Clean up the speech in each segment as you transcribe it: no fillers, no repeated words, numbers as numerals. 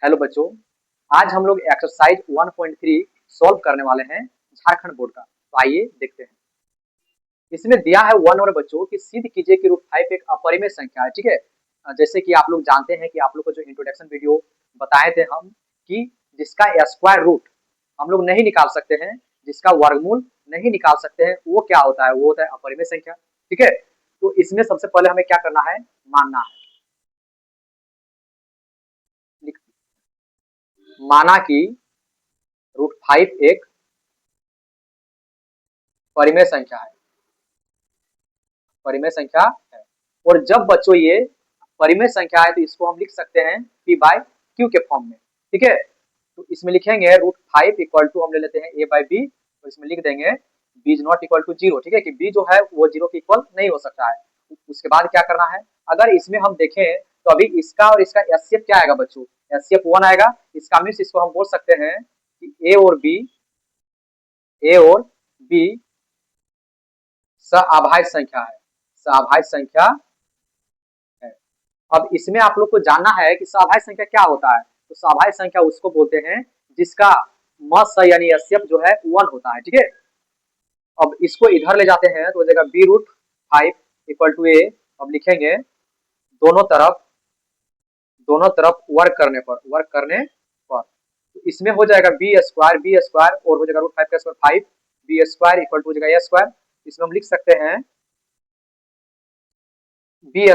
Hello बच्चों, आज हम लोग एक्सरसाइज 1.3 सॉल्व करने वाले हैं झारखंड बोर्ड का। तो आइए देखते हैं। इसमें दिया है 1 और बच्चों कि सिद्ध कीजिए कि √5 एक अपरिमेय संख्या है। ठीक है, जैसे कि आप लोग जानते हैं कि आप लोग को जो इंट्रोडक्शन वीडियो बताए थे हम कि जिसका स्क्वायर रूट हम लोग नहीं निकाल सकते हैं, जिसका वर्गमूल नहीं निकाल सकते हैं, वो क्या होता है? वो होता है अपरिमेय संख्या। ठीक है, तो इसमें सबसे पहले हमें क्या करना है? मानना है। माना कि √5 एक परिमेय संख्या है, परिमेय संख्या है। और जब बच्चों ये परिमेय संख्या है तो इसको हम लिख सकते हैं P/Q के फॉर्म में। ठीक है, तो इसमें लिखेंगे √5 इक्वल टू हम ले लेते हैं A/B, तो इसमें लिख देंगे B is not equal to 0। ठीक है, कि B जो है वो 0 के इक्वल नहीं हो सकता है। उसके बाद क्या करना है? अगर इसमें हम देखें तो अभी इसका और इसका एचसीएफ क्या आएगा बच्चों? एचसीएफ 1 आएगा। इसका मीन्स इसको हम बोल सकते हैं कि ए और बी सअभाज्य संख्या है, सअभाज्य संख्या है। अब इसमें आप लोग को जानना है कि सअभाज्य संख्या क्या होता है। तो सअभाज्य संख्या उसको बोलते हैं जिसका मस यानी एचसीएफ जो है 1 होता है। ठीक है, अब इसको इधर ले जाते हैं तो हो जाएगा B√5 इक्वल टू ए। अब लिखेंगे दोनों तरफ वर्क करने पर तो इसमें हो जाएगा बी स्क्वायर और हो जाएगा √5 का square 5, B square equal to हो जाएगा ए स्क्वायर। इसमें हम लिख सकते हैं B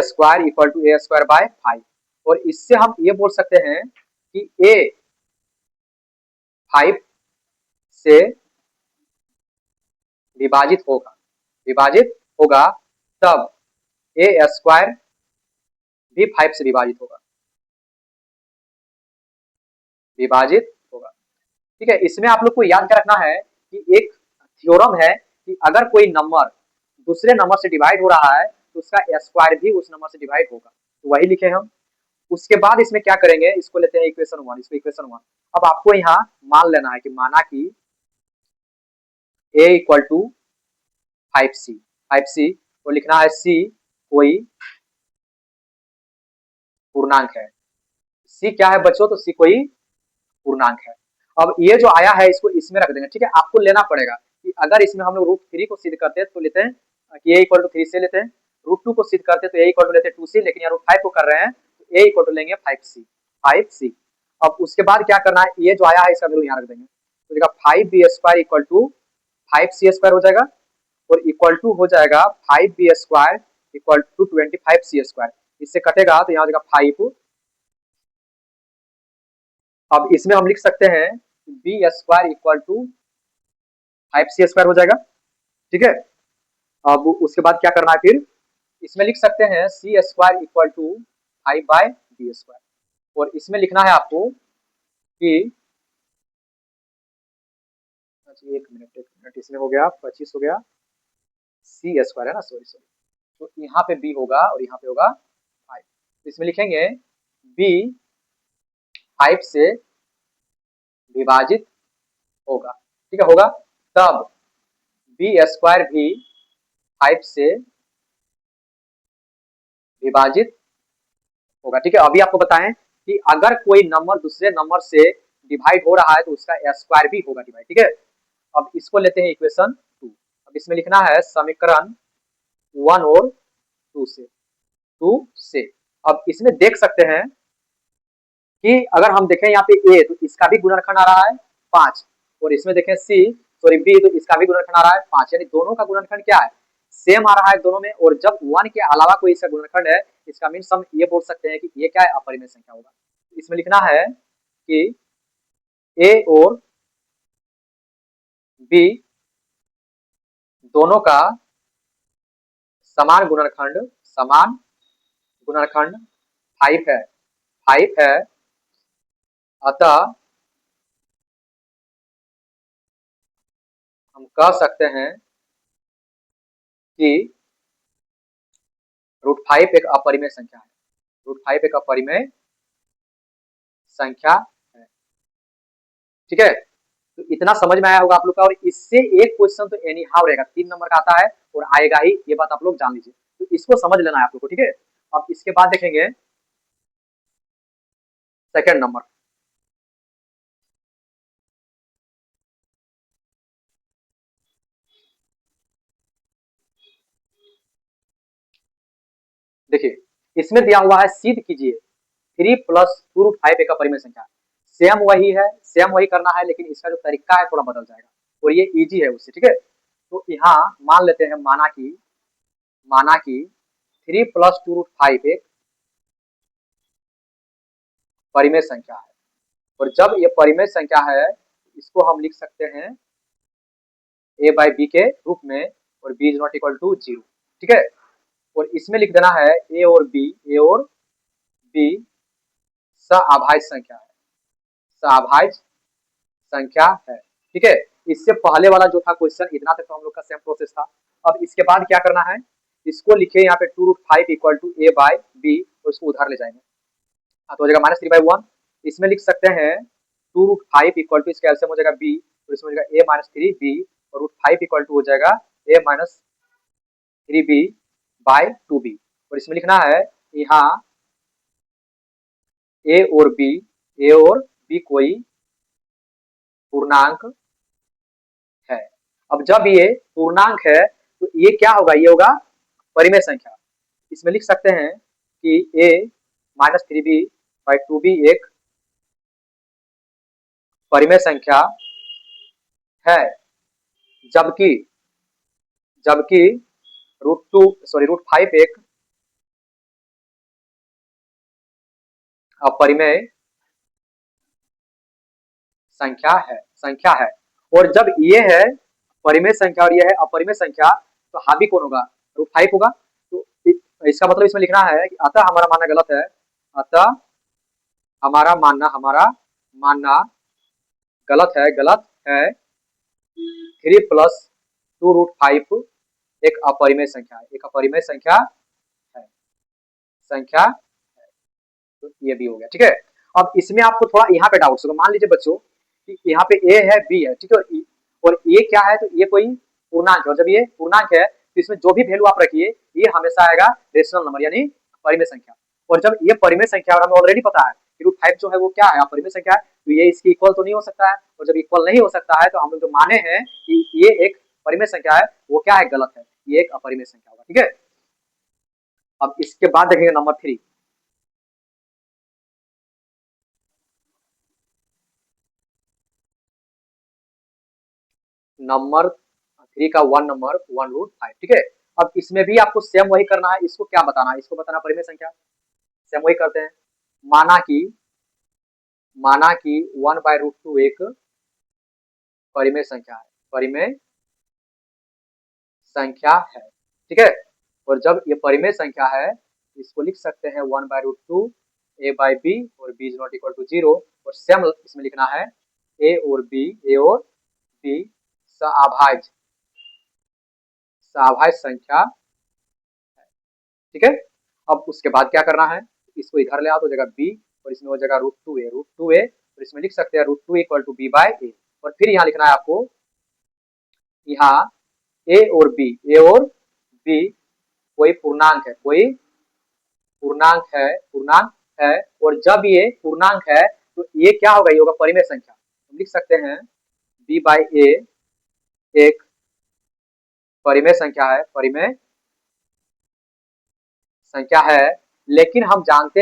square equal to A square by 5। और इससे हम ये बोल सकते हैं कि ए 5 से विभाजित होगा तब ए स्क्वायर भी 5 से विभाजित होगा। ठीक है, इसमें आप लोग को याद क्या रखना है कि एक थ्योरम है कि अगर कोई नंबर दूसरे नंबर से डिवाइड हो रहा है तो उसका स्क्वायर भी उस नंबर से डिवाइड होगा। तो वही लिखे हम। उसके बाद इसमें क्या करेंगे? इसको लेते हैं इक्वेशन 1, इसको इक्वेशन 1। अब आपको यहाँ मान लेना है कि माना कि a इक्वल टू 5c तो लिखना है c कोई पूर्णांक है। c क्या है बच्चों? तो c कोई पूर्णांक है। अब ये जो आया है इसको इसमें रख देंगे। ठीक है, आपको लेना पड़ेगा कि अगर इसमें हम लोग √3 को सिद्ध करते हैं तो लेते हैं कि a इक्वल टू 3 से लेते हैं, √2 को सिद्ध करते हैं तो a इक्वल टू लेते हैं 2 से, लेकिन यहाँ √5 को कर रहे हैं तो a इक्वल टू लेंगे 5c। अब उसके बाद क्या करना है? ये जो आया है इसका वैल्यू यहाँ रख देंगे तो देखा 5b square equal to 5c square हो जाएगा और इक्वल टू हो जाएगा 5b square equal to 25c square. इससे कटेगा तो यहाँ हो जाएगा 5। अब इसमें हम लिख सकते हैं B square equal to 5c square हो जाएगा। ठीक है, अब उसके बाद क्या करना है? फिर इसमें लिख सकते हैं C square equal to 5/b square. और इसमें लिखना है आपको कि एक मिनट इसमें हो गया 25 हो गया, सी स्क्वायर है ना, सॉरी। तो यहाँ पे बी होगा और यहाँ पे होगा 5। तो इसमें लिखेंगे बी 5 से विभाजित होगा। ठीक है, होगा तब बी स्क्वायर भी 5 से विभाजित होगा। ठीक है, अभी आपको बताएं कि अगर कोई नंबर दूसरे नंबर से डिवाइड हो रहा है तो उसका स्क्वायर भी होगा डिवाइड। ठीक है, अब इसको लेते हैं इक्वेशन 2। अब इसमें लिखना है समीकरण 1 और 2 से। अब इसमें देख सकते हैं कि अगर हम देखें यहाँ पे ए तो इसका भी गुणनखंड आ रहा है 5 और इसमें देखें सी सॉरी बी तो इसका भी गुणनखंड आ रहा है 5, यानी दोनों का गुणनखंड क्या है? सेम आ रहा है दोनों में। और जब 1 के अलावा कोई इसका गुणनखंड है इसका मीन्स हम ये बोल सकते हैं कि ये क्या है? अपरिमेय संख्या होगा। इसमें लिखना है कि ए और बी दोनों का समान गुणनखंड 5 है। अतः हम कह सकते हैं कि √5 एक अपरिमेय संख्या है। √5 एक अपरिमेय संख्या है। ठीक है, तो इतना समझ में आया होगा आप लोग का। और इससे एक क्वेश्चन तो एनी हाउ रहेगा, 3 नंबर का आता है और आएगा ही, ये बात आप लोग जान लीजिए। तो इसको समझ लेना है आप लोग को। ठीक है, अब इसके बाद देखेंगे सेकेंड नंबर। देखिए इसमें दिया हुआ है, सिद्ध कीजिए 3 + 2√5 एक अपरिमेय संख्या। सेम वही है, सेम वही करना है, लेकिन इसका जो तरीका है थोड़ा बदल जाएगा और ये इजी है उससे, ठीक है। तो यहाँ मान लेते हैं, माना कि 3 + 2√5 एक परिमेय संख्या है, और जब ये परिमेय संख्या है इसको हम लिख सकते हैं a/b के रूप में, और b is not equal to 0, ठीक है। और इसमें लिख देना है a और b सअभाज्य संख्या है, सअभाज्य संख्या है, ठीक है। इससे पहले वाला जो था क्वेश्चन, इतना तक तो हम लोग का सेम प्रोसेस था। अब इसके बाद क्या करना है, इसको लिखे यहाँ पे 2√5 इक्वल टू a/b, और इसको उधार ले जाएंगे, तो हो जाएगा -3/1। इसमें लिख सकते हैं 2√5 इक्वल टू, इसका एलसीएम हो जाएगा b, और इसमें हो जाएगा a-3b, और √5 इक्वल टू हो जाएगा a-3b/2b, और इसमें लिखना है यहाँ a और b कोई पूर्णांक है। अब जब ये पूर्णांक है तो ये क्या होगा, ये होगा परिमेय संख्या। इसमें लिख सकते हैं कि a-3b/2b एक परिमेय संख्या है, जबकि √5 एक अपरिमेय संख्या है। और जब ये है परिमेय संख्या और ये है अपरिमेय संख्या, तो हावी कौन होगा, √5 होगा। तो इसका मतलब इसमें लिखना है कि अतः हमारा मानना गलत है, अतः हमारा मानना गलत है 3 + 2√5 एक अपरिमेय संख्या है, तो ये भी हो गया, ठीक है। अब इसमें आपको थोड़ा यहाँ पे डाउट होगा, मान लीजिए बच्चों कि यहाँ पे a है, b है, ठीक है, और ये क्या है, तो ये कोई पूर्णांक है, और जब ये पूर्णांक है तो इसमें जो भी वैल्यू आप रखिए ये हमेशा आएगा रेशनल नंबर, यानी परिमेय संख्या। और जब ये परिमेय संख्या, और हमें ऑलरेडी पता है कि √5 जो है वो क्या है, परिमेय संख्या है, तो ये इसकी इक्वल तो नहीं हो सकता है, और जब इक्वल नहीं हो सकता है तो हम लोग जो माने हैं कि ये एक परिमेय संख्या है, वो क्या है, गलत है, ये एक अपरिमेय संख्या होगा, ठीक है। अब इसके बाद देखेंगे नंबर 3। नंबर 3 का 1 नंबर 1√5, ठीक है। अब इसमें भी आपको सेम वही करना है, इसको क्या बताना है, इसको बताना परिमेय संख्या, सेम वही करते हैं। माना कि 1/√2 एक परिमेय संख्या है, ठीक है। और जब ये परिमेय संख्या है इसको लिख सकते हैं 1/√2 a/b, और b is not equal to 0, और सेम इसमें लिखना है a और b सअभाज्य संख्या, ठीक है। अब उसके बाद क्या करना है, इसको इधर ले आओ तो हो जाएगा b, और इसमें हो जाएगा √2a, और इसमें लिख सकते हैं √2 इक्वल टू b/a, और फिर यहाँ लिखना है आपको, यहाँ a और b कोई पूर्णांक है, और जब ये पूर्णांक है तो ये क्या होगा, ये होगा परिमेय संख्या। हम लिख सकते हैं b/a एक परिमेय संख्या है, लेकिन हम जानते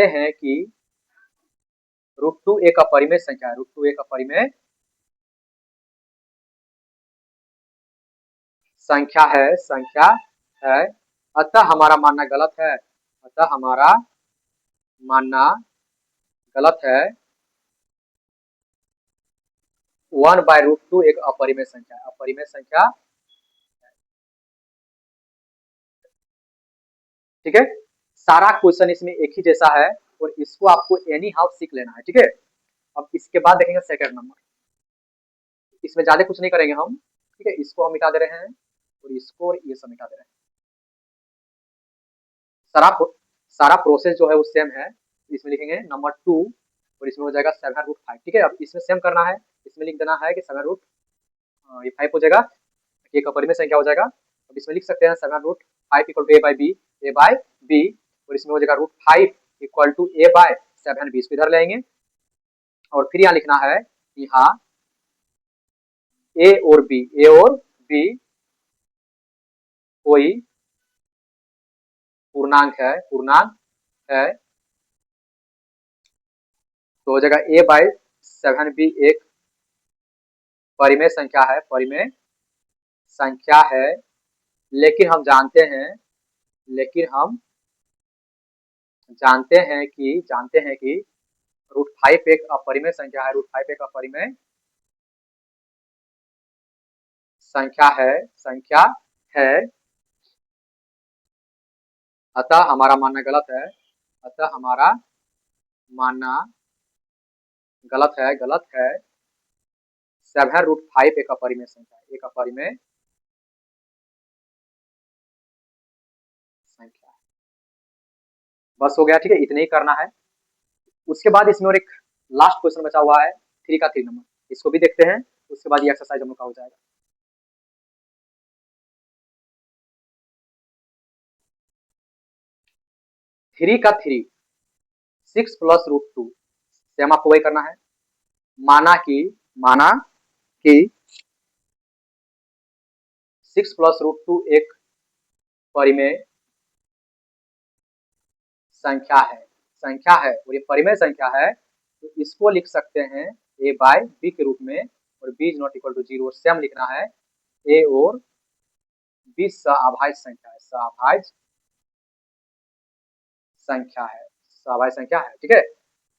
हैं कि √2 एक अपरिमेय संख्या है, √2 एक अपरिमेय संख्या है, अतः हमारा मानना गलत है 1/√2 एक अपरिमेय संख्या, ठीक है। सारा क्वेश्चन इसमें एक ही जैसा है, और इसको आपको एनी हाउ सीख लेना है, ठीक है। अब इसके बाद देखेंगे सेकंड नंबर, इसमें ज्यादा कुछ नहीं करेंगे हम, ठीक है। इसको हम मिटा दे रहे हैं, और इसको और ये सब मिटा दे रहे हैं, सारा प्रोसेस जो है वो सेम है। इसमें लिखेंगे नंबर 2, और इसमें हो जाएगा 7√5, ठीक है। अब इसमें सेम करना है, इसमें लिख देना है कि 7√5 हो जाएगा, एक अपरिमेय संख्या हो जाएगा। अब इसमें लिख सकते हैं 7√5 equal to a/b, A by B, और इसमें हो जाएगा √5 equal to A bye 7b, इसको इधर लेंगे और फिर यहाँ लिखना है यहाँ ए और बी कोई पूर्णांक है तो हो जाएगा ए बाय 7b एक परिमेय संख्या है, लेकिन हम जानते हैं कि √5 एक अपरिमेय संख्या है, √5 एक अपरिमेय संख्या है, अतः हमारा मानना गलत है, गलत है 7 √5 एक अपरिमेय संख्या है। बस हो गया, ठीक है, इतने ही करना है। उसके बाद इसमें और एक लास्ट क्वेश्चन बचा हुआ है 3 का 3 नंबर, इसको भी देखते हैं, उसके बाद ये एक्सरसाइज हम लोग का हो जाएगा। 3 का 3 6 प्लस √2 सेम आपको वही करना है। माना कि 6 प्लस √2 एक परिमेय संख्या है और ये परिमेय संख्या है, तो इसको लिख सकते हैं ए बाय बी के रूप में, और B is not equal to 0, same लिखना है ए और बी सअभाज्य संख्या है, ठीक है।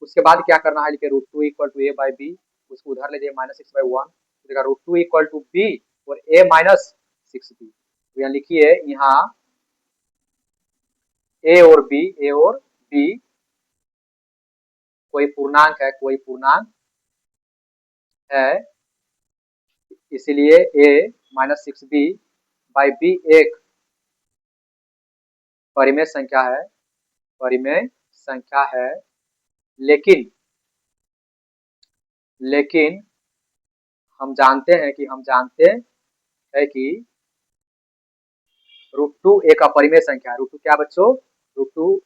उसके बाद क्या करना है, लिखे √2 equal to A by B, उसको उधर ले जाइए -6/1, √2 इक्वल टू बी और a माइनस 6b, तो यहाँ लिखिए यहाँ ए और बी कोई पूर्णांक है, इसलिए a minus 6b by B एक परिमेय संख्या है, लेकिन हम जानते हैं कि √2 एक अपरिमेय संख्या है। √2 क्या बच्चों, √2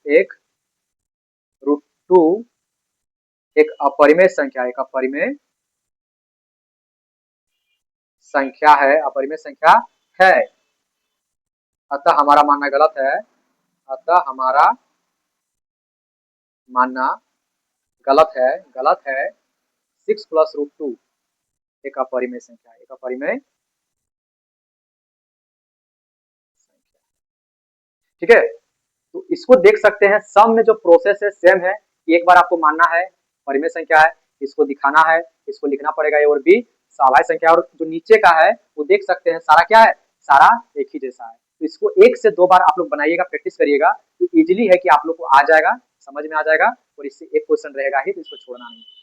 एक अपरिमेय संख्या है, अतः हमारा मानना गलत है 6 प्लस √2 एक अपरिमेय संख्या, ठीक है। तो इसको देख सकते हैं, सम में जो प्रोसेस है सेम है, एक बार आपको मानना है परिमेय संख्या है, इसको दिखाना है, इसको लिखना पड़ेगा ए और बी सअभाज्य संख्या, और जो नीचे का है वो देख सकते हैं सारा क्या है, सारा एक ही जैसा है। तो इसको 1 से 2 बार आप लोग बनाइएगा, प्रैक्टिस करिएगा, तो इजीली है कि आप लोग को आ जाएगा, समझ में आ जाएगा, और इससे एक क्वेश्चन रहेगा ही, तो इसको छोड़ना नहीं।